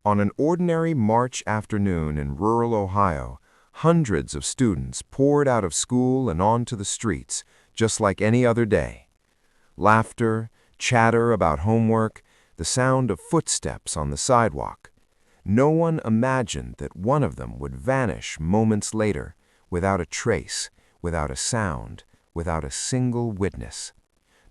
On an ordinary March afternoon in rural Ohio, hundreds of students poured out of school and onto the streets, just like any other day. Laughter, chatter about homework, the sound of footsteps on the sidewalk. No one imagined that one of them would vanish moments later, without a trace, without a sound, without a single witness.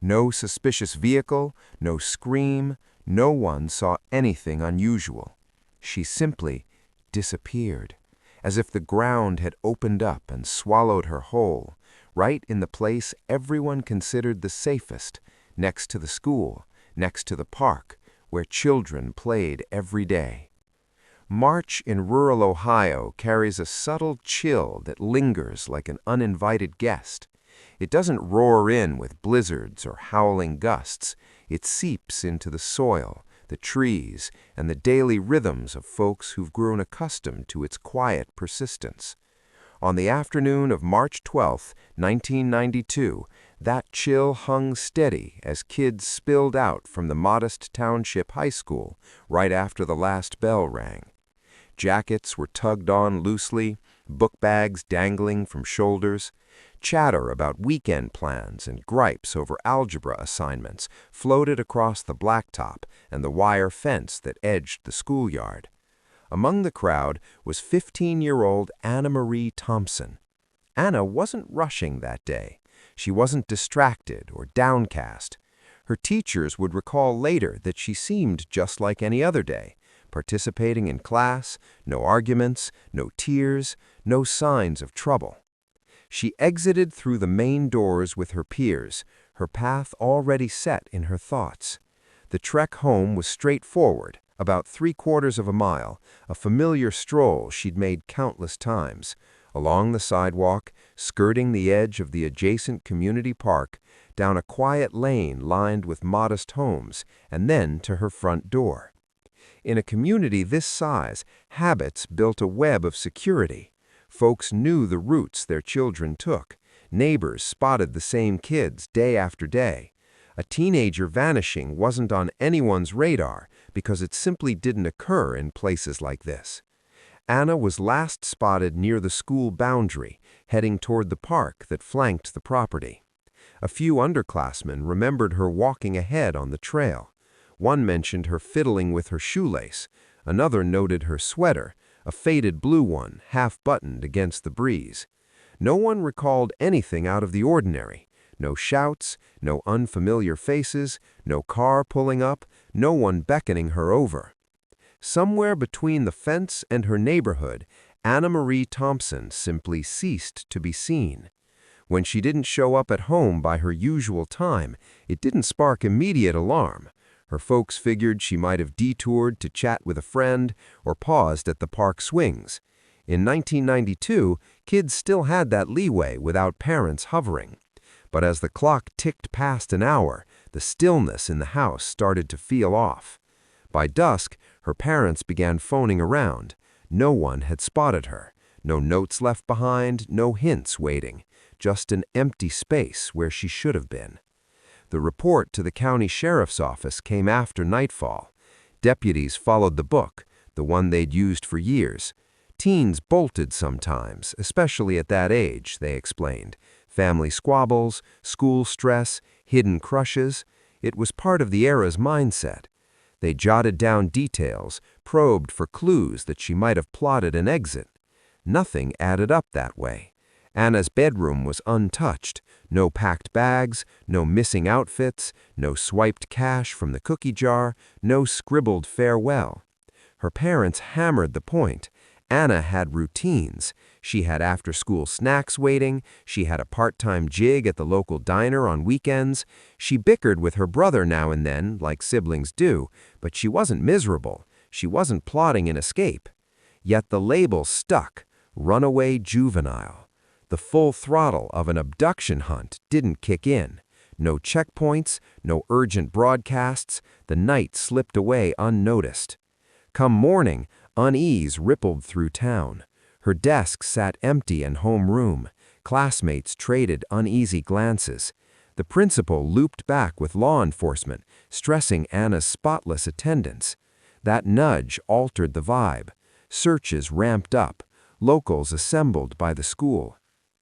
No suspicious vehicle, no scream, no one saw anything unusual. She simply disappeared, as if the ground had opened up and swallowed her whole, right in the place everyone considered the safest, next to the school, next to the park, where children played every day. March in rural Ohio carries a subtle chill that lingers like an uninvited guest. It doesn't roar in with blizzards or howling gusts. It seeps into the soil, the trees, and the daily rhythms of folks who've grown accustomed to its quiet persistence. On the afternoon of March 12, 1992, that chill hung steady as kids spilled out from the modest township high school right after the last bell rang. Jackets were tugged on loosely, book bags dangling from shoulders. Chatter about weekend plans and gripes over algebra assignments floated across the blacktop and the wire fence that edged the schoolyard. Among the crowd was 15-year-old Anna Marie Thompson. Anna wasn't rushing that day. She wasn't distracted or downcast. Her teachers would recall later that she seemed just like any other day, participating in class, no arguments, no tears, no signs of trouble. She exited through the main doors with her peers, her path already set in her thoughts. The trek home was straightforward, about 3/4 of a mile, a familiar stroll she'd made countless times, along the sidewalk, skirting the edge of the adjacent community park, down a quiet lane lined with modest homes, and then to her front door. In a community this size, habits built a web of security. Folks knew the routes their children took. Neighbors spotted the same kids day after day. A teenager vanishing wasn't on anyone's radar because it simply didn't occur in places like this. Anna was last spotted near the school boundary, heading toward the park that flanked the property. A few underclassmen remembered her walking ahead on the trail. One mentioned her fiddling with her shoelace. Another noted her sweater, a faded blue one, half-buttoned against the breeze. No one recalled anything out of the ordinary. No shouts, no unfamiliar faces, no car pulling up, no one beckoning her over. Somewhere between the fence and her neighborhood, Anna Marie Thompson simply ceased to be seen. When she didn't show up at home by her usual time, it didn't spark immediate alarm. Her folks figured she might have detoured to chat with a friend or paused at the park swings. In 1992, kids still had that leeway without parents hovering. But as the clock ticked past an hour, the stillness in the house started to feel off. By dusk, her parents began phoning around. No one had spotted her. No notes left behind, no hints waiting. Just an empty space where she should have been. The report to the county sheriff's office came after nightfall. Deputies followed the book, the one they'd used for years. Teens bolted sometimes, especially at that age, they explained. Family squabbles, school stress, hidden crushes. It was part of the era's mindset. They jotted down details, probed for clues that she might have plotted an exit. Nothing added up that way. Anna's bedroom was untouched. No packed bags, no missing outfits, no swiped cash from the cookie jar, no scribbled farewell. Her parents hammered the point. Anna had routines. She had after-school snacks waiting. She had a part-time gig at the local diner on weekends. She bickered with her brother now and then, like siblings do, but she wasn't miserable. She wasn't plotting an escape. Yet the label stuck, runaway juvenile. The full throttle of an abduction hunt didn't kick in. No checkpoints, no urgent broadcasts. The night slipped away unnoticed. Come morning, unease rippled through town. Her desk sat empty in homeroom. Classmates traded uneasy glances. The principal looped back with law enforcement, stressing Anna's spotless attendance. That nudge altered the vibe. Searches ramped up. Locals assembled by the school.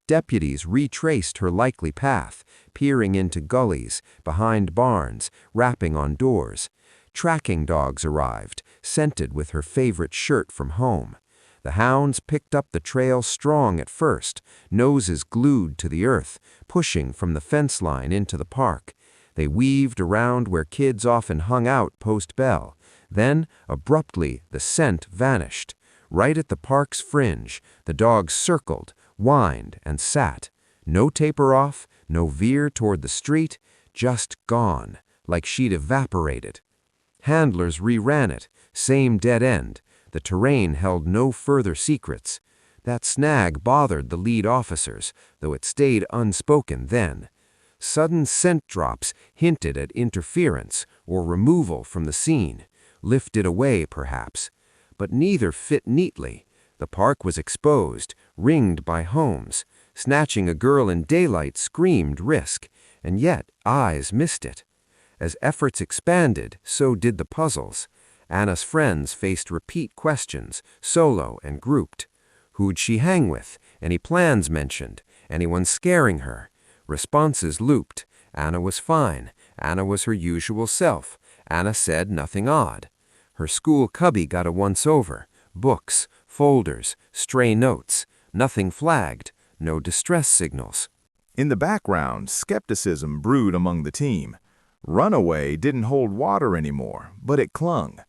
Deputies retraced her likely path, peering into gullies, behind barns, rapping on doors. Tracking dogs arrived, scented with her favorite shirt from home. The hounds picked up the trail strong at first, noses glued to the earth, pushing from the fence line into the park. They weaved around where kids often hung out post-bell. Then, abruptly, the scent vanished. Right at the park's fringe, the dogs circled, whined, and sat. No taper off, no veer toward the street, just gone, like she'd evaporated. Handlers reran it, same dead end. The terrain held no further secrets. That snag bothered the lead officers, though it stayed unspoken then. Sudden scent drops hinted at interference or removal from the scene, lifted away perhaps. But neither fit neatly. The park was exposed, ringed by homes. Snatching a girl in daylight screamed risk, and yet eyes missed it. As efforts expanded, so did the puzzles. Anna's friends faced repeat questions, solo and grouped. Who'd she hang with? Any plans mentioned? Anyone scaring her? Responses looped. Anna was fine. Anna was her usual self. Anna said nothing odd. Her school cubby got a once-over. Books, folders, stray notes. Nothing flagged. No distress signals. In the background, skepticism brewed among the team. Runaway didn't hold water anymore, but it clung.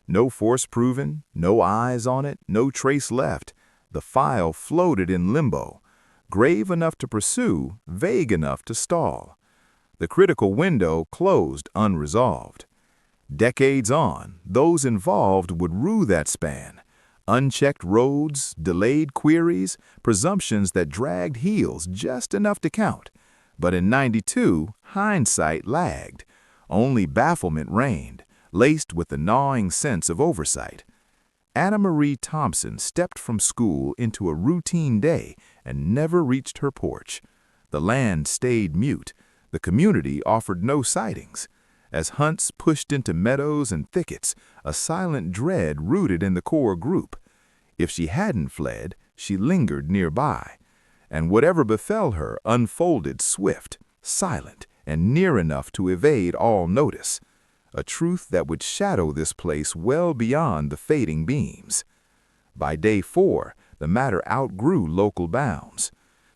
No force proven, no eyes on it, no trace left. The file floated in limbo, grave enough to pursue, vague enough to stall. The critical window closed unresolved. Decades on, those involved would rue that span. Unchecked roads, delayed queries, presumptions that dragged heels just enough to count. But in '92, hindsight lagged. Only bafflement reigned, laced with the gnawing sense of oversight. Anna Marie Thompson stepped from school into a routine day and never reached her porch. The land stayed mute. The community offered no sightings. As hunts pushed into meadows and thickets, a silent dread rooted in the core group. If she hadn't fled, she lingered nearby. And whatever befell her unfolded swift, silent, and near enough to evade all notice. A truth that would shadow this place well beyond the fading beams. By day 4, the matter outgrew local bounds.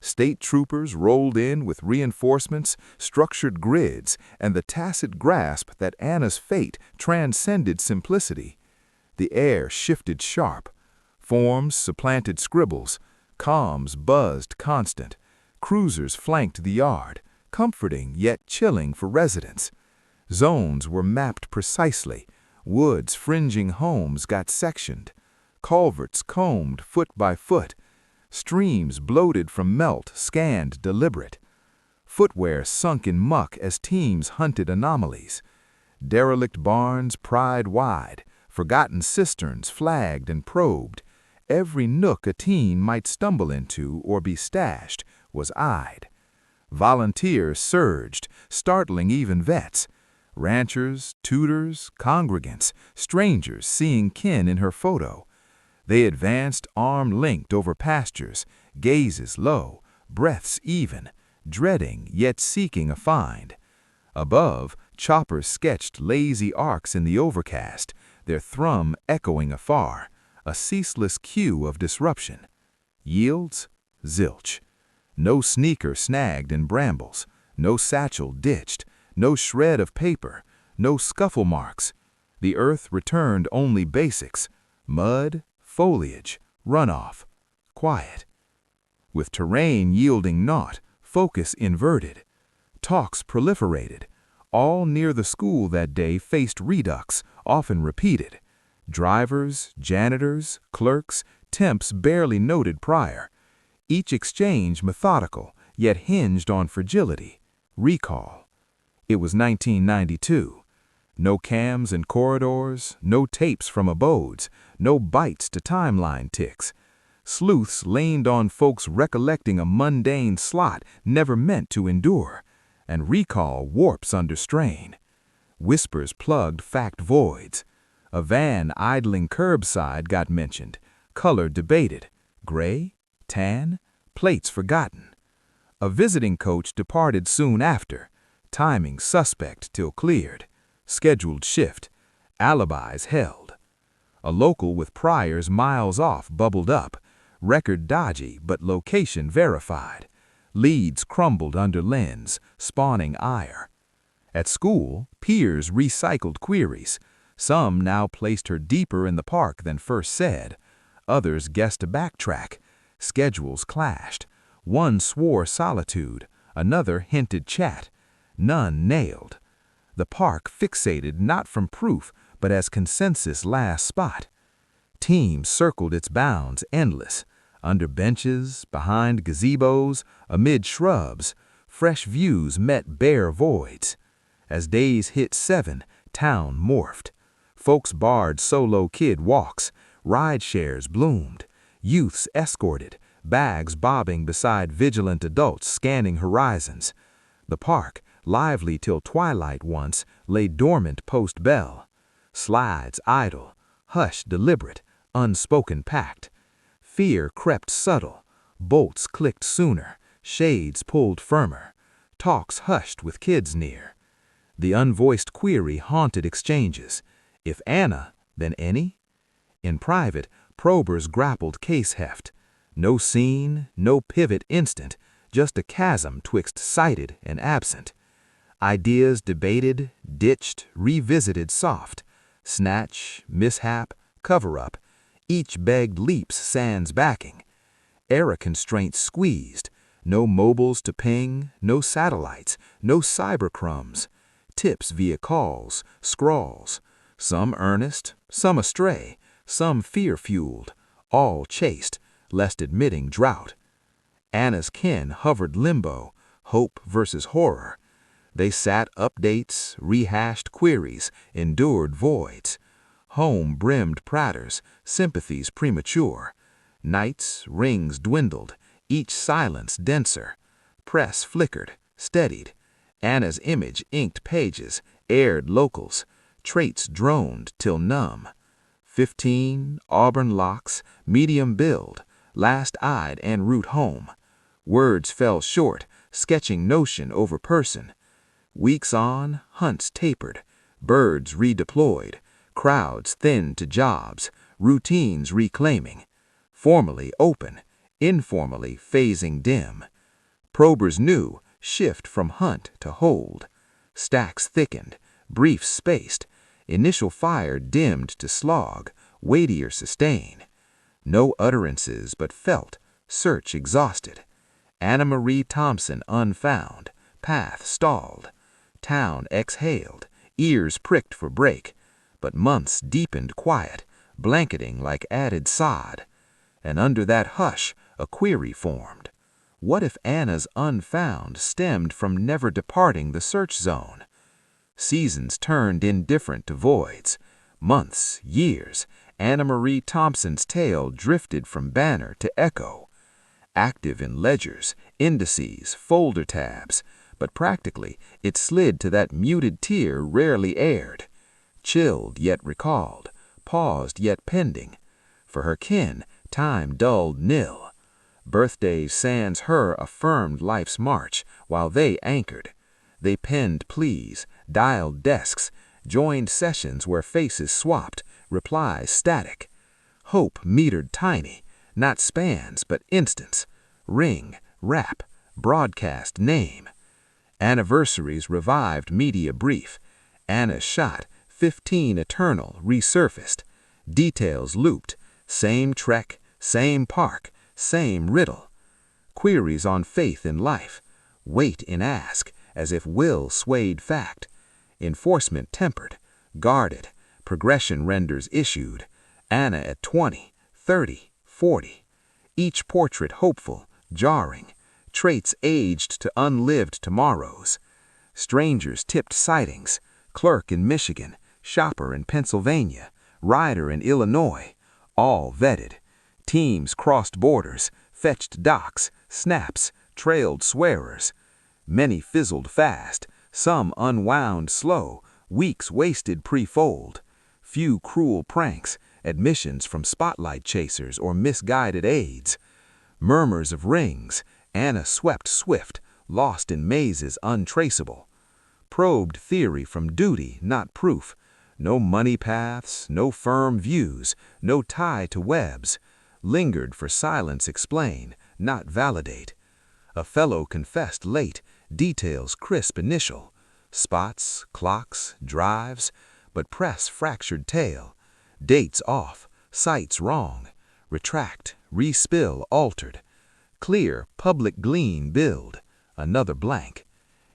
State troopers rolled in with reinforcements, structured grids, and the tacit grasp that Anna's fate transcended simplicity. The air shifted sharp. Forms supplanted scribbles. Comms buzzed constant. Cruisers flanked the yard, comforting yet chilling for residents. Zones were mapped precisely. Woods fringing homes got sectioned. Culverts combed foot by foot. Streams bloated from melt scanned deliberate. Footwear sunk in muck as teams hunted anomalies. Derelict barns pried wide. Forgotten cisterns flagged and probed. Every nook a teen might stumble into or be stashed was eyed. Volunteers surged, startling even vets. Ranchers, tutors, congregants, strangers seeing kin in her photo. They advanced arm-linked over pastures, gazes low, breaths even, dreading yet seeking a find. Above, choppers sketched lazy arcs in the overcast, their thrum echoing afar, a ceaseless cue of disruption. Yields? Zilch. No sneaker snagged in brambles, no satchel ditched, no shred of paper, no scuffle marks. The earth returned only basics: mud, foliage, runoff, quiet. With terrain yielding naught, focus inverted. Talks proliferated. All near the school that day faced redux, often repeated. Drivers, janitors, clerks, temps barely noted prior. Each exchange methodical, yet hinged on fragility, recall. It was 1992. No cams in corridors, no tapes from abodes, no bites to timeline ticks. Sleuths leaned on folks recollecting a mundane slot never meant to endure, and recall warps under strain. Whispers plugged fact voids. A van idling curbside got mentioned, color debated, gray, tan, plates forgotten. A visiting coach departed soon after, timing suspect till cleared, scheduled shift, alibis held. A local with priors miles off bubbled up, record dodgy but location verified. Leads crumbled under lens, spawning ire. At school, peers recycled queries. Some now placed her deeper in the park than first said. Others guessed a backtrack. Schedules clashed. One swore solitude, another hinted chat. None nailed. The park fixated not from proof, but as consensus last spot. Teams circled its bounds endless. Under benches, behind gazebos, amid shrubs, fresh views met bare voids. As days hit 7, town morphed. Folks barred solo kid walks, ride shares bloomed, youths escorted, bags bobbing beside vigilant adults scanning horizons. The park, lively till twilight once, lay dormant post-bell. Slides idle, hush deliberate, unspoken pact. Fear crept subtle, bolts clicked sooner, shades pulled firmer, talks hushed with kids near. The unvoiced query haunted exchanges. If Anna, then any? In private, probers grappled case heft. No scene, no pivot instant, just a chasm twixt sighted and absent. Ideas debated, ditched, revisited soft. Snatch, mishap, cover-up, each begged leaps sans backing. Era constraints squeezed, no mobiles to ping, no satellites, no cybercrumbs. Tips via calls, scrawls, some earnest, some astray, some fear-fueled, all chased, lest admitting drought. Anna's kin hovered limbo, hope versus horror. They sat updates, rehashed queries, endured voids. Home brimmed praters, sympathies premature. Nights, rings dwindled, each silence denser. Press flickered, steadied. Anna's image inked pages, aired locals. Traits droned till numb. 15, auburn locks, medium build, last-eyed en route home. Words fell short, sketching notion over person. Weeks on, hunts tapered, birds redeployed, crowds thinned to jobs, routines reclaiming. Formally open, informally phasing dim. Probers knew, shift from hunt to hold. Stacks thickened, briefs spaced, initial fire dimmed to slog, weightier sustain. No utterances but felt, search exhausted. Anna Marie Thompson unfound, path stalled. Town exhaled, ears pricked for break, but months deepened quiet, blanketing like added sod. And under that hush, a query formed. What if Anna's unfound stemmed from never departing the search zone? Seasons turned indifferent to voids. Months, years, Anna Marie Thompson's tale drifted from banner to echo. Active in ledgers, indices, folder tabs, but practically it slid to that muted tier rarely aired. Chilled yet recalled, paused yet pending. For her kin, time dulled nil. Birthdays sans her affirmed life's march, while they anchored. They penned pleas, dialed desks, joined sessions where faces swapped, replies static. Hope metered tiny, not spans but instants. Ring, rap, broadcast name. Anniversaries revived media brief. Anna's shot, 15 eternal, resurfaced. Details looped, same trek, same park, same riddle. Queries on faith in life, weight in ask, as if will swayed fact. Enforcement tempered, guarded, progression renders issued. Anna at 20, 30, 40. Each portrait hopeful, jarring. Traits aged to unlived tomorrows. Strangers tipped sightings, clerk in Michigan, shopper in Pennsylvania, rider in Illinois, all vetted. Teams crossed borders, fetched docs, snaps, trailed swearers. Many fizzled fast, some unwound slow, weeks wasted pre-fold. few cruel pranks, admissions from spotlight chasers or misguided aides. Murmurs of rings, Anna swept swift, lost in mazes untraceable. Probed theory from duty, not proof. No money paths, no firm views, no tie to webs. Lingered for silence explain, not validate. A fellow confessed late, details crisp initial. Spots, clocks, drives, but press fractured tale. Dates off, sites wrong. Retract, respill altered. Clear, public glean build, another blank.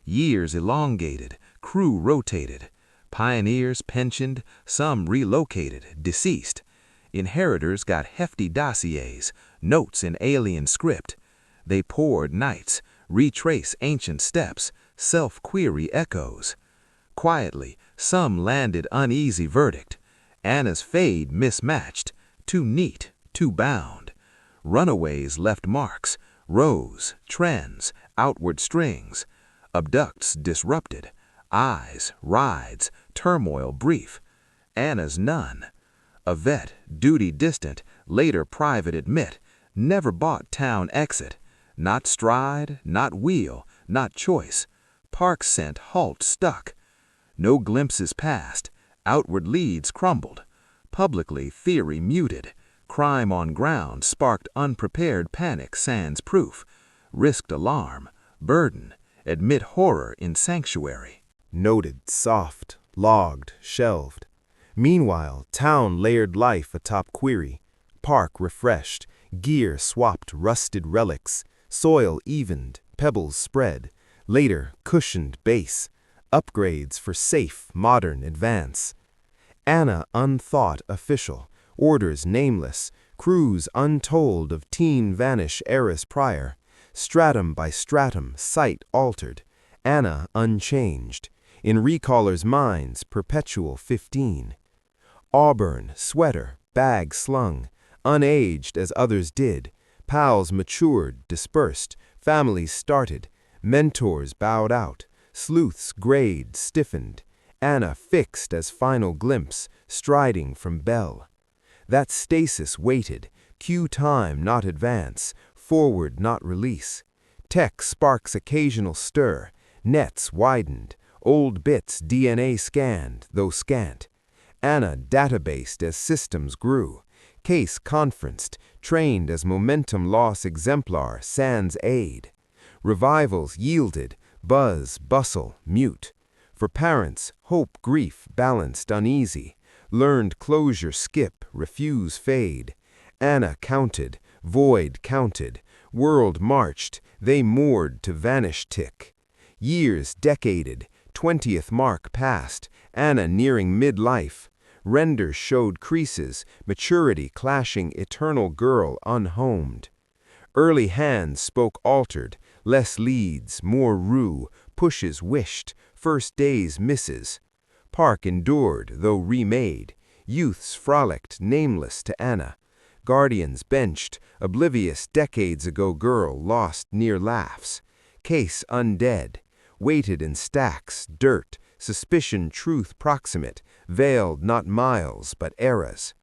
Years elongated, crew rotated. Pioneers pensioned, some relocated, deceased. Inheritors got hefty dossiers, notes in alien script. They poured nights, retrace ancient steps, self-query echoes. Quietly, some landed uneasy verdict. Anna's fade mismatched, too neat, too bound. Runaways left marks, rows, trends, outward strings. Abducts disrupted, eyes, rides, turmoil brief. Anna's none. A vet, duty distant, later private admit, never bought town exit. Not stride, not wheel, not choice. Park scent halt stuck. No glimpses passed, outward leads crumbled. Publicly theory muted. Crime on ground sparked unprepared panic sans proof. Risked alarm, burden, admit horror in sanctuary. Noted, soft, logged, shelved. Meanwhile, town layered life atop query. Park refreshed, gear swapped rusted relics. Soil evened, pebbles spread. Later, cushioned base. Upgrades for safe, modern advance. Anna unthought official. Orders nameless. Crews untold of teen vanish eras prior. Stratum by stratum, site altered. Anna unchanged. In recallers' minds, perpetual 15. Auburn, sweater, bag slung. Unaged as others did. Pals matured, dispersed. Families started. Mentors bowed out. Sleuths grayed, stiffened. Anna fixed as final glimpse, striding from bell. That stasis waited. Cue time, not advance. Forward, not release. Tech sparks occasional stir. Nets widened. Old bits DNA scanned, though scant. Anna databased as systems grew. Case conferenced, trained as momentum loss exemplar sans aid. Revivals yielded, buzz, bustle, mute. For parents, hope, grief, balanced, uneasy. Learned closure skip, refuse fade. Anna counted, void counted. World marched, they moored to vanish tick. Years decaded, 20th mark passed, Anna nearing midlife. Render showed creases, maturity clashing eternal girl unhomed. Early hands spoke altered, less leads, more rue, pushes wished, first days misses. Park endured, though remade. Youths frolicked, nameless to Anna. Guardians benched, oblivious decades ago girl lost near laughs. Case undead. Weighted in stacks, dirt, suspicion truth proximate, veiled not miles but eras.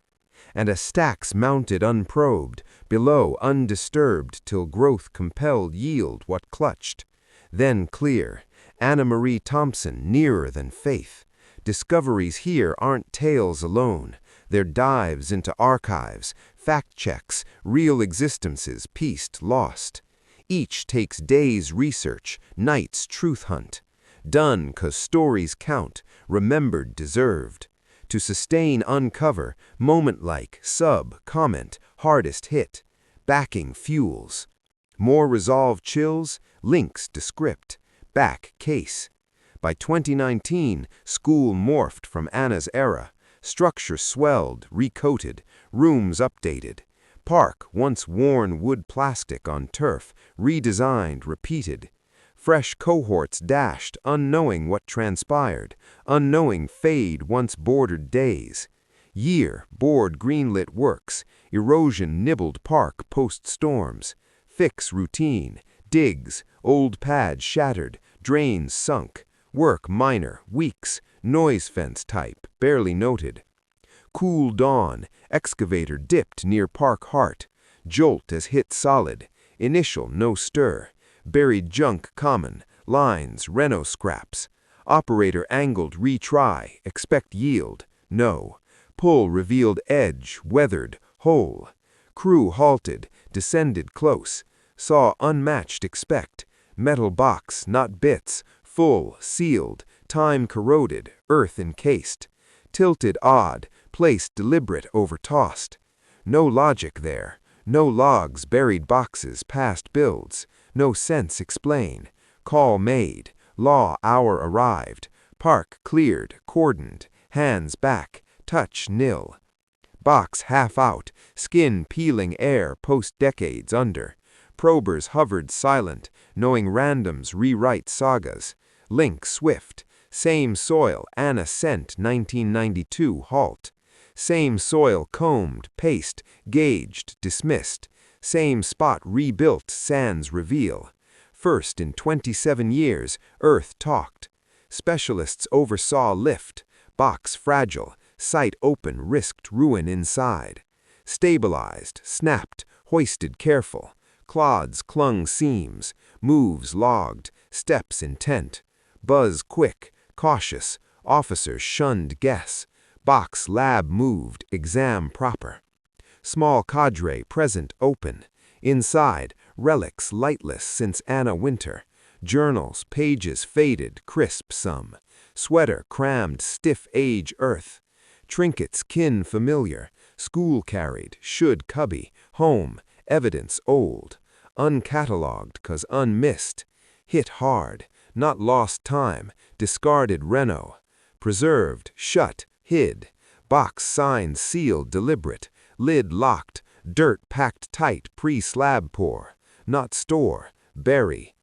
And a stacks mounted unprobed, below undisturbed till growth compelled yield what clutched. Then clear, Anna Marie Thompson nearer than faith. Discoveries here aren't tales alone, they're dives into archives, fact checks, real existences pieced lost. Each takes days' research, nights' truth hunt. Done 'cause stories count, remembered deserved. To sustain uncover, moment-like, sub, comment, hardest hit. Backing fuels. More resolve chills, links descript. Back case. By 2019, school morphed from Anna's era. Structure swelled, recoated, rooms updated. Park, once worn wood plastic on turf, redesigned, repeated. Fresh cohorts dashed, unknowing what transpired, unknowing fade once bordered days. Year, bored greenlit works, erosion nibbled park post-storms. Fix routine, digs, old pads shattered, drains sunk. Work minor, weeks, noise fence type, barely noted. Cool dawn, excavator dipped near Park Heart. Jolt as hit solid. Initial no stir. Buried junk common. Lines, Reno scraps. Operator angled retry, expect yield. No. Pull revealed edge, weathered, hole. Crew halted, descended close. Saw unmatched expect. Metal box, not bits. Full, sealed. Time corroded, earth encased. Tilted odd, placed deliberate overtossed. No logic there. No logs, buried boxes, past builds. No sense explain. Call made. Law hour arrived. Park cleared, cordoned. Hands back. Touch nil. Box half out. Skin peeling air post decades under. Probers hovered silent, knowing randoms rewrite sagas. Link swift. Same soil Anna sent 1992 halt. Same soil combed, paced, gauged, dismissed. Same spot rebuilt, sands reveal. First in 27 years, Earth talked. Specialists oversaw lift. Box fragile, site open, risked ruin inside. Stabilized, snapped, hoisted careful. Clods clung seams, moves logged, steps intent. Buzz quick, cautious, officers shunned guess. Box lab moved, exam proper. Small cadre present open. Inside, relics lightless since Anna winter. Journals, pages faded, crisp some. Sweater crammed, stiff age earth. Trinkets kin familiar. School carried, should cubby. Home, evidence old. Uncatalogued 'cause unmissed. Hit hard, not lost time. Discarded Reno. Preserved, shut, hid. Box signs sealed deliberate. Lid locked. Dirt packed tight pre-slab pour. Not store, bury.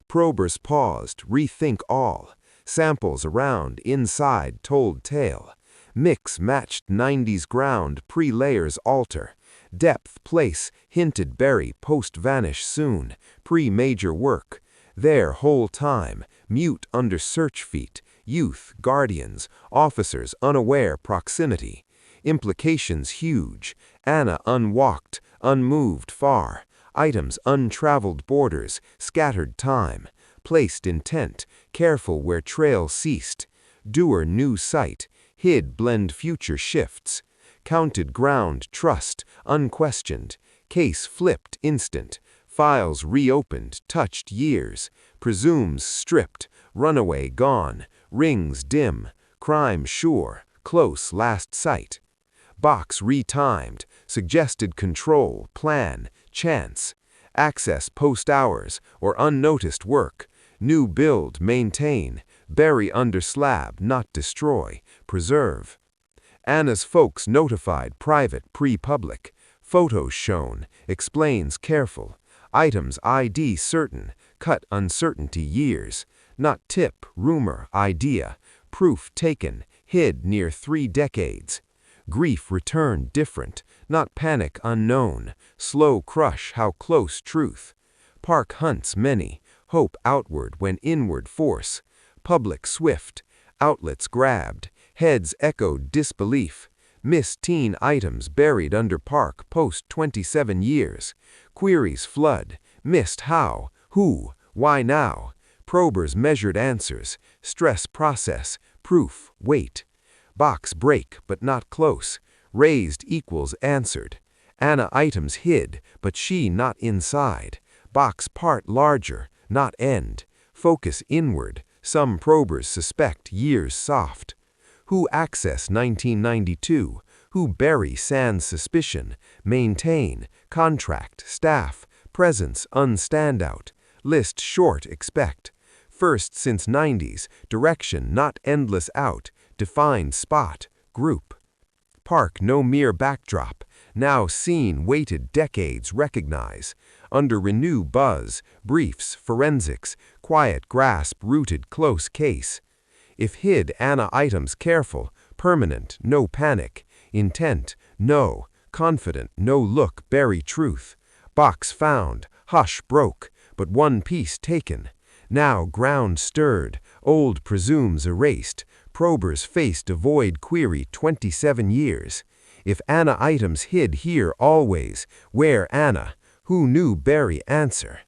Probers paused, rethink all. Samples around, inside, told tale. Mix matched 90s ground, pre-layers alter. Depth, place, hinted bury, post-vanish soon. Pre-major work. There whole time, mute under search feet. Youth, guardians, officers unaware proximity. Implications huge. Anna unwalked, unmoved far. Items untraveled borders, scattered time. Placed intent, careful where trail ceased. Doer new sight, hid blend future shifts. Counted ground trust, unquestioned. Case flipped instant. Files reopened, touched years. Presumes stripped, runaway gone. Rings dim, crime sure, close last sight. Box retimed, suggested control, plan, chance. Access post hours or unnoticed work. New build, maintain. Bury under slab, not destroy, preserve. Anna's folks notified private pre-public. Photos shown, explains careful. Items ID certain, cut uncertainty years. Not tip, rumor, idea. Proof taken, hid near 3 decades. Grief returned different, not panic unknown. Slow crush how close truth. Park hunts many, hope outward when inward force. Public swift, outlets grabbed, heads echoed disbelief. Missed teen items buried under park post 27 years. Queries flood, missed how, who, why now. Probers measured answers, stress process, proof, wait. Box break but not close, raised equals answered. Anna items hid, but she not inside. Box part larger, not end. Focus inward, some probers suspect years soft. Who access 1992, who bury sans suspicion, maintain, contract, staff, presence unstandout. List short expect. First since 90s, direction not endless out, defined spot, group. Park no mere backdrop, now seen weighted decades recognize. Under renew buzz, briefs, forensics, quiet grasp rooted close case. If hid Anna items careful, permanent, no panic. Intent, no. Confident, no look bury truth. Box found, hush broke, but one piece taken. Now ground stirred, old presumes erased. Probers faced a void query 27 years. If Anna items hid here always, where Anna? Who knew Barry answer?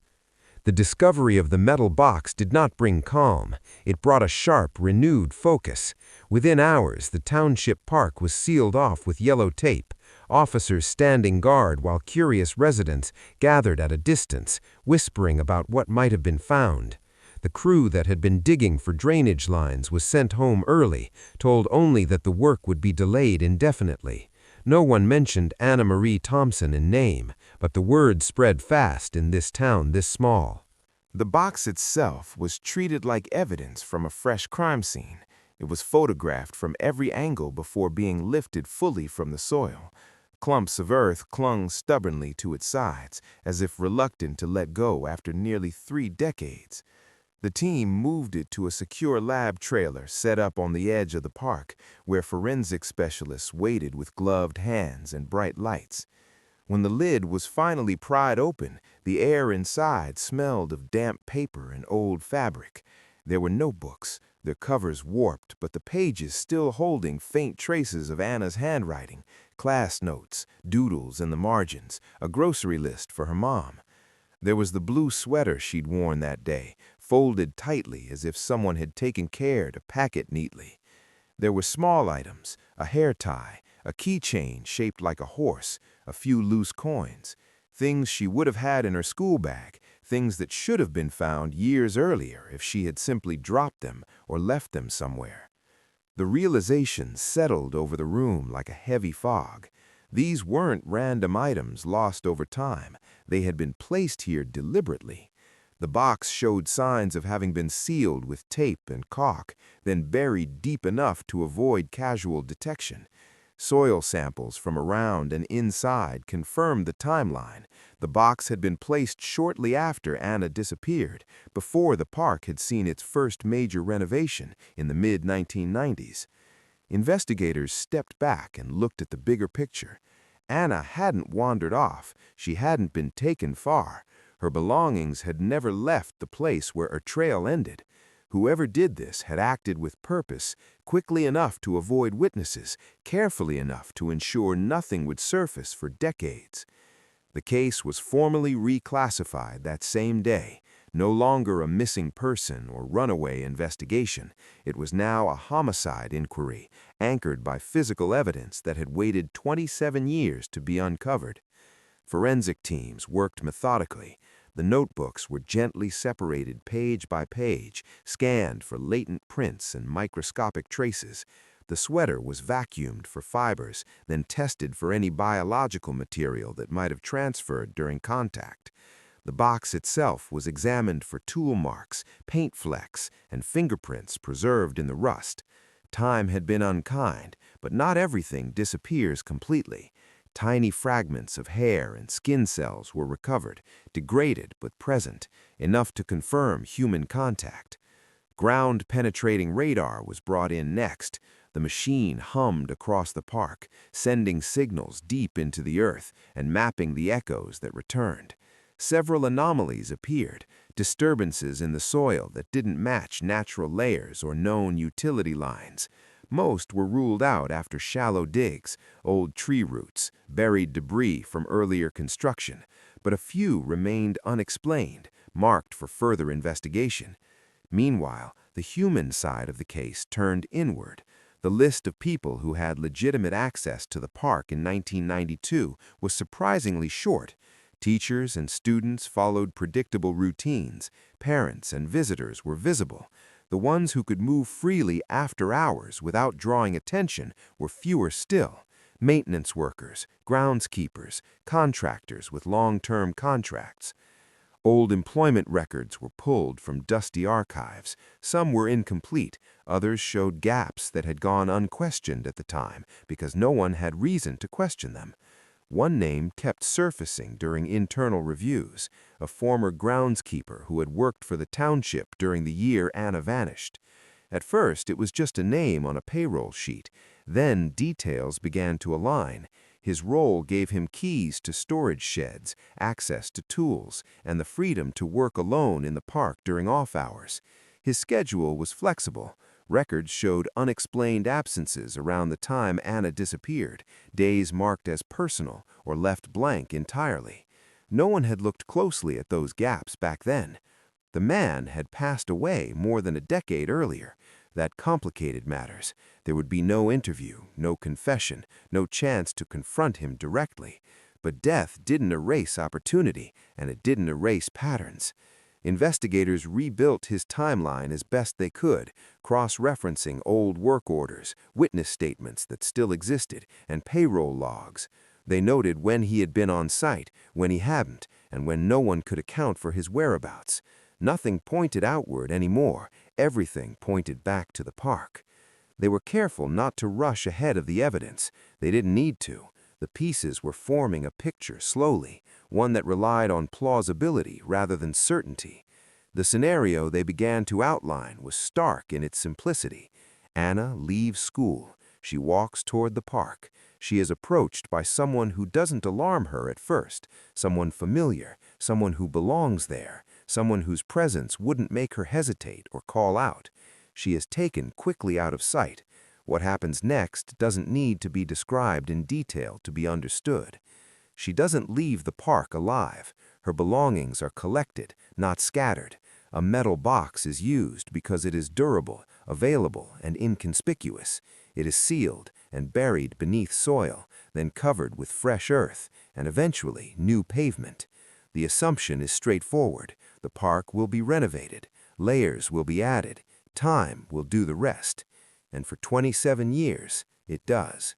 The discovery of the metal box did not bring calm. It brought a sharp, renewed focus. Within hours, the township park was sealed off with yellow tape, officers standing guard while curious residents gathered at a distance, whispering about what might have been found. The crew that had been digging for drainage lines was sent home early, told only that the work would be delayed indefinitely. No one mentioned Anna Marie Thompson in name, but the word spread fast in this town this small. The box itself was treated like evidence from a fresh crime scene. It was photographed from every angle before being lifted fully from the soil. Clumps of earth clung stubbornly to its sides, as if reluctant to let go after nearly 3 decades. The team moved it to a secure lab trailer set up on the edge of the park, where forensic specialists waited with gloved hands and bright lights. When the lid was finally pried open, the air inside smelled of damp paper and old fabric. There were notebooks, their covers warped, but the pages still holding faint traces of Anna's handwriting, class notes, doodles in the margins, a grocery list for her mom. There was the blue sweater she'd worn that day, folded tightly as if someone had taken care to pack it neatly. There were small items, a hair tie, a keychain shaped like a horse, a few loose coins, things she would have had in her school bag, things that should have been found years earlier if she had simply dropped them or left them somewhere. The realization settled over the room like a heavy fog. These weren't random items lost over time. They had been placed here deliberately. The box showed signs of having been sealed with tape and caulk, then buried deep enough to avoid casual detection. Soil samples from around and inside confirmed the timeline. The box had been placed shortly after Anna disappeared, before the park had seen its first major renovation in the mid-1990s. Investigators stepped back and looked at the bigger picture. Anna hadn't wandered off. She hadn't been taken far. Her belongings had never left the place where her trail ended. Whoever did this had acted with purpose, quickly enough to avoid witnesses, carefully enough to ensure nothing would surface for decades. The case was formally reclassified that same day. No longer a missing person or runaway investigation. It was now a homicide inquiry, anchored by physical evidence that had waited 27 years to be uncovered. Forensic teams worked methodically. The notebooks were gently separated page by page, scanned for latent prints and microscopic traces. The sweater was vacuumed for fibers, then tested for any biological material that might have transferred during contact. The box itself was examined for tool marks, paint flecks, and fingerprints preserved in the rust. Time had been unkind, but not everything disappears completely. Tiny fragments of hair and skin cells were recovered, degraded but present, enough to confirm human contact. Ground-penetrating radar was brought in next. The machine hummed across the park, sending signals deep into the earth and mapping the echoes that returned. Several anomalies appeared, disturbances in the soil that didn't match natural layers or known utility lines. Most were ruled out after shallow digs, old tree roots, buried debris from earlier construction, but a few remained unexplained, marked for further investigation. Meanwhile, the human side of the case turned inward. The list of people who had legitimate access to the park in 1992 was surprisingly short. Teachers and students followed predictable routines. Parents and visitors were visible. The ones who could move freely after hours without drawing attention were fewer still. Maintenance workers, groundskeepers, contractors with long-term contracts. Old employment records were pulled from dusty archives. Some were incomplete, others showed gaps that had gone unquestioned at the time because no one had reason to question them. One name kept surfacing during internal reviews, a former groundskeeper who had worked for the township during the year Anna vanished. At first, it was just a name on a payroll sheet. Then details began to align. His role gave him keys to storage sheds, access to tools, and the freedom to work alone in the park during off hours. His schedule was flexible. Records showed unexplained absences around the time Anna disappeared, days marked as personal or left blank entirely. No one had looked closely at those gaps back then. The man had passed away more than a decade earlier. That complicated matters. There would be no interview, no confession, no chance to confront him directly. But death didn't erase opportunity, and it didn't erase patterns. Investigators rebuilt his timeline as best they could, cross-referencing old work orders, witness statements that still existed, and payroll logs. They noted when he had been on site, when he hadn't, and when no one could account for his whereabouts. Nothing pointed outward anymore. Everything pointed back to the park. They were careful not to rush ahead of the evidence. They didn't need to. The pieces were forming a picture slowly, one that relied on plausibility rather than certainty. The scenario they began to outline was stark in its simplicity. Anna leaves school. She walks toward the park. She is approached by someone who doesn't alarm her at first, someone familiar, someone who belongs there, someone whose presence wouldn't make her hesitate or call out. She is taken quickly out of sight. What happens next doesn't need to be described in detail to be understood. She doesn't leave the park alive. Her belongings are collected, not scattered. A metal box is used because it is durable, available, and inconspicuous. It is sealed and buried beneath soil, then covered with fresh earth, and eventually new pavement. The assumption is straightforward. The park will be renovated. Layers will be added. Time will do the rest. And for 27 years, it does.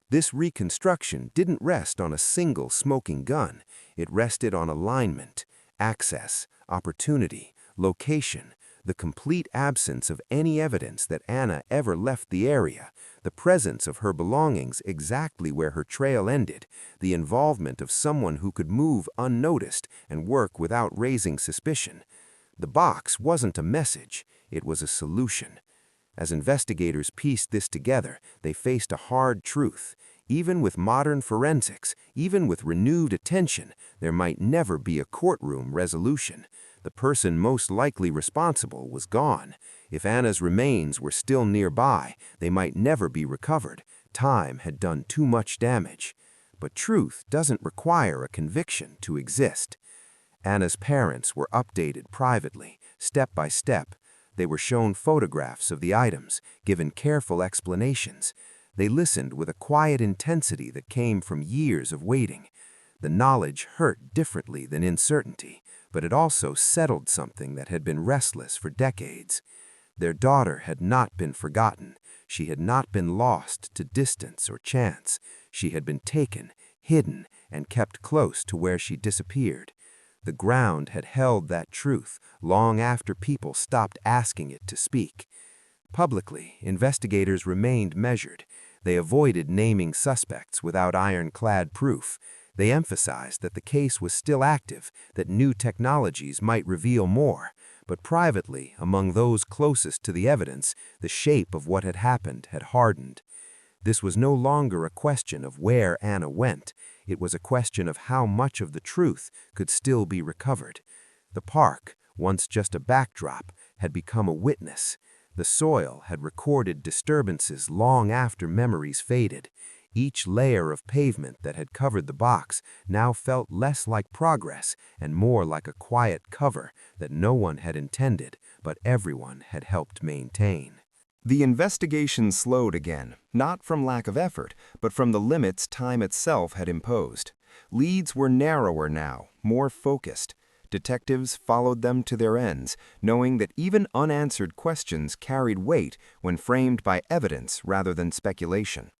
This reconstruction didn't rest on a single smoking gun. It rested on alignment, access, opportunity, location, the complete absence of any evidence that Anna ever left the area, the presence of her belongings exactly where her trail ended, the involvement of someone who could move unnoticed and work without raising suspicion. The box wasn't a message, it was a solution. As investigators pieced this together, they faced a hard truth. Even with modern forensics, even with renewed attention, there might never be a courtroom resolution. The person most likely responsible was gone. If Anna's remains were still nearby, they might never be recovered. Time had done too much damage. But truth doesn't require a conviction to exist. Anna's parents were updated privately, step by step. They were shown photographs of the items, given careful explanations. They listened with a quiet intensity that came from years of waiting. The knowledge hurt differently than uncertainty, but it also settled something that had been restless for decades. Their daughter had not been forgotten. She had not been lost to distance or chance. She had been taken, hidden, and kept close to where she disappeared. The ground had held that truth long after people stopped asking it to speak. Publicly, investigators remained measured. They avoided naming suspects without ironclad proof. They emphasized that the case was still active, that new technologies might reveal more. But privately, among those closest to the evidence, the shape of what had happened had hardened. This was no longer a question of where Anna went. It was a question of how much of the truth could still be recovered. The park, once just a backdrop, had become a witness. The soil had recorded disturbances long after memories faded. Each layer of pavement that had covered the box now felt less like progress and more like a quiet cover that no one had intended, but everyone had helped maintain. The investigation slowed again, not from lack of effort, but from the limits time itself had imposed. Leads were narrower now, more focused. Detectives followed them to their ends, knowing that even unanswered questions carried weight when framed by evidence rather than speculation.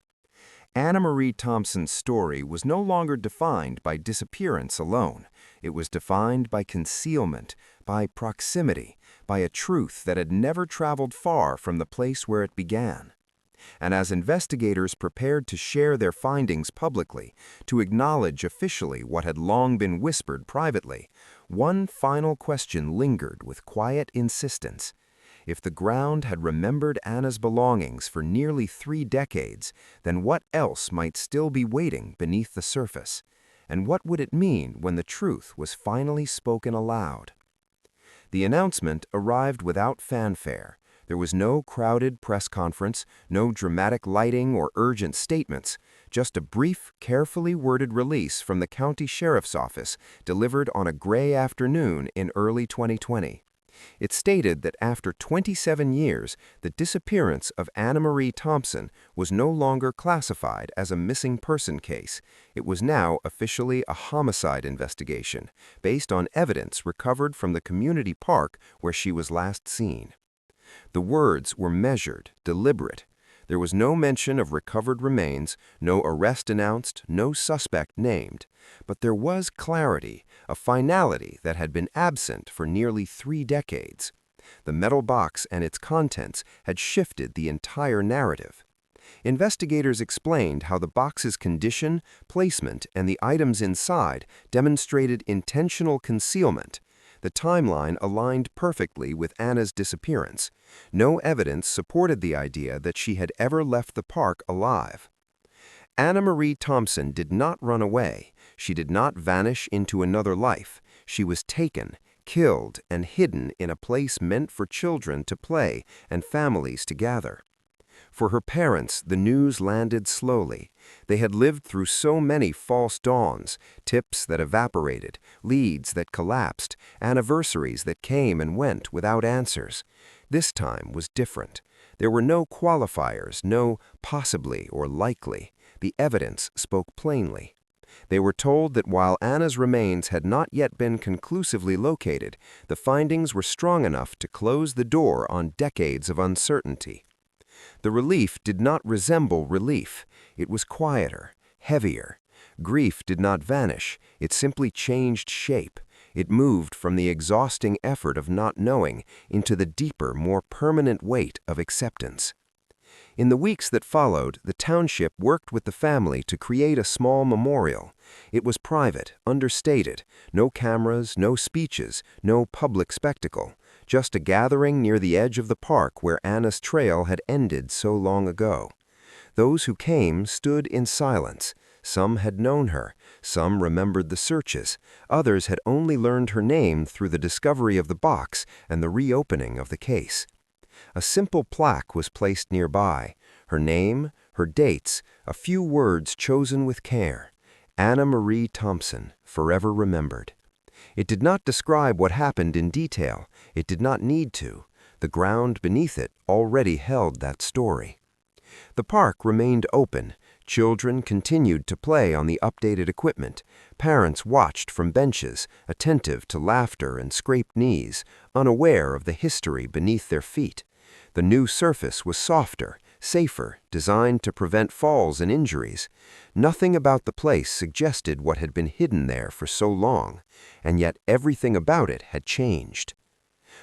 Anna Marie Thompson's story was no longer defined by disappearance alone. It was defined by concealment, by proximity, by a truth that had never traveled far from the place where it began. And as investigators prepared to share their findings publicly, to acknowledge officially what had long been whispered privately, one final question lingered with quiet insistence. If the ground had remembered Anna's belongings for nearly 3 decades, then what else might still be waiting beneath the surface? And what would it mean when the truth was finally spoken aloud? The announcement arrived without fanfare. There was no crowded press conference, no dramatic lighting or urgent statements, just a brief, carefully worded release from the county sheriff's office delivered on a gray afternoon in early 2020. It stated that after 27 years, the disappearance of Anna Marie Thompson was no longer classified as a missing person case. It was now officially a homicide investigation, based on evidence recovered from the community park where she was last seen. The words were measured, deliberate. There was no mention of recovered remains, no arrest announced, no suspect named. But there was clarity, a finality that had been absent for nearly 3 decades. The metal box and its contents had shifted the entire narrative. Investigators explained how the box's condition, placement, and the items inside demonstrated intentional concealment. The timeline aligned perfectly with Anna's disappearance. No evidence supported the idea that she had ever left the park alive. Anna Marie Thompson did not run away. She did not vanish into another life. She was taken, killed, and hidden in a place meant for children to play and families to gather. For her parents, the news landed slowly. They had lived through so many false dawns, tips that evaporated, leads that collapsed, anniversaries that came and went without answers. This time was different. There were no qualifiers, no possibly or likely. The evidence spoke plainly. They were told that while Anna's remains had not yet been conclusively located, the findings were strong enough to close the door on decades of uncertainty. The relief did not resemble relief. It was quieter, heavier. Grief did not vanish. It simply changed shape. It moved from the exhausting effort of not knowing into the deeper, more permanent weight of acceptance. In the weeks that followed, the township worked with the family to create a small memorial. It was private, understated, no cameras, no speeches, no public spectacle, just a gathering near the edge of the park where Anna's trail had ended so long ago. Those who came stood in silence. Some had known her, some remembered the searches, others had only learned her name through the discovery of the box and the reopening of the case. A simple plaque was placed nearby, her name, her dates, a few words chosen with care. Anna Marie Thompson, forever remembered. It did not describe what happened in detail. It did not need to. The ground beneath it already held that story. The park remained open. Children continued to play on the updated equipment. Parents watched from benches, attentive to laughter and scraped knees, unaware of the history beneath their feet. The new surface was softer, safer, designed to prevent falls and injuries. Nothing about the place suggested what had been hidden there for so long, and yet everything about it had changed.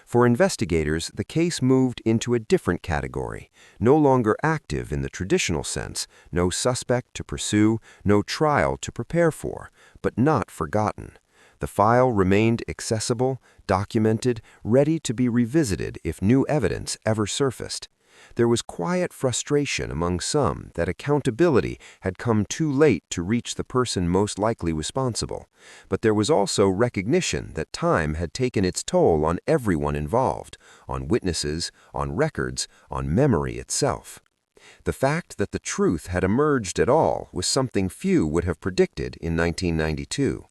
For investigators, the case moved into a different category, no longer active in the traditional sense, no suspect to pursue, no trial to prepare for, but not forgotten. The file remained accessible, documented, ready to be revisited if new evidence ever surfaced. There was quiet frustration among some that accountability had come too late to reach the person most likely responsible, but there was also recognition that time had taken its toll on everyone involved, on witnesses, on records, on memory itself. The fact that the truth had emerged at all was something few would have predicted in 1992.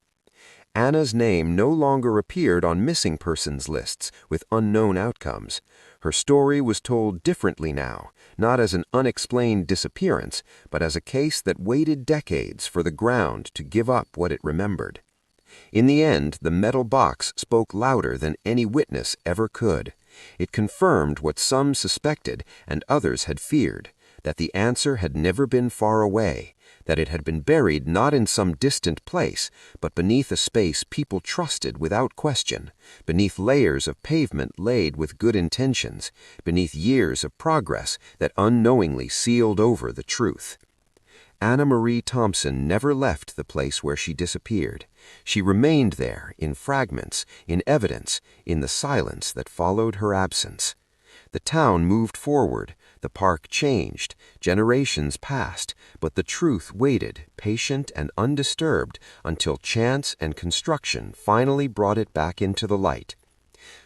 Anna's name no longer appeared on missing persons lists with unknown outcomes. Her story was told differently now, not as an unexplained disappearance, but as a case that waited decades for the ground to give up what it remembered. In the end, the metal box spoke louder than any witness ever could. It confirmed what some suspected and others had feared, that the answer had never been far away, that it had been buried not in some distant place, but beneath a space people trusted without question, beneath layers of pavement laid with good intentions, beneath years of progress that unknowingly sealed over the truth. Anna Marie Thompson never left the place where she disappeared. She remained there, in fragments, in evidence, in the silence that followed her absence. The town moved forward, the park changed, generations passed, but the truth waited, patient and undisturbed, until chance and construction finally brought it back into the light.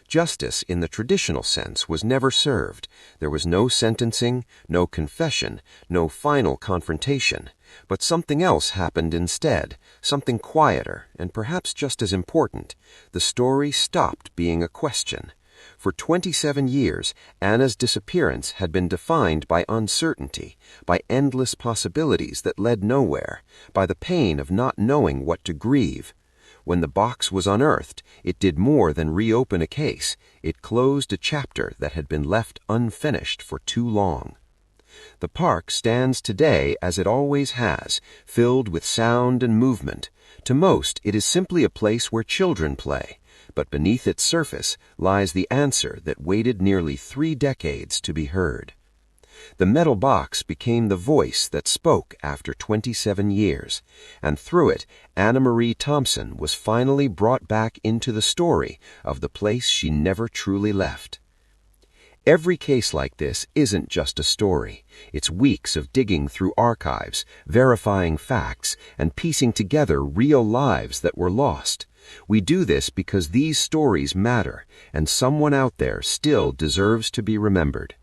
Justice, in the traditional sense, was never served. There was no sentencing, no confession, no final confrontation. But something else happened instead, something quieter, and perhaps just as important. The story stopped being a question. For 27 years, Anna's disappearance had been defined by uncertainty, by endless possibilities that led nowhere, by the pain of not knowing what to grieve. When the box was unearthed, it did more than reopen a case. It closed a chapter that had been left unfinished for too long. The park stands today as it always has, filled with sound and movement. To most, it is simply a place where children play. But beneath its surface lies the answer that waited nearly 3 decades to be heard. The metal box became the voice that spoke after 27 years, and through it, Anna Marie Thompson was finally brought back into the story of the place she never truly left. Every case like this isn't just a story. It's weeks of digging through archives, verifying facts, and piecing together real lives that were lost. We do this because these stories matter, and someone out there still deserves to be remembered.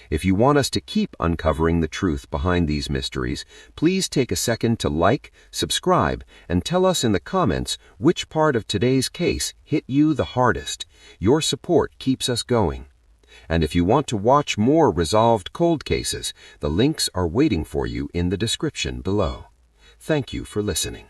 If you want us to keep uncovering the truth behind these mysteries, please take a second to like, subscribe, and tell us in the comments which part of today's case hit you the hardest. Your support keeps us going. And if you want to watch more resolved cold cases, the links are waiting for you in the description below. Thank you for listening.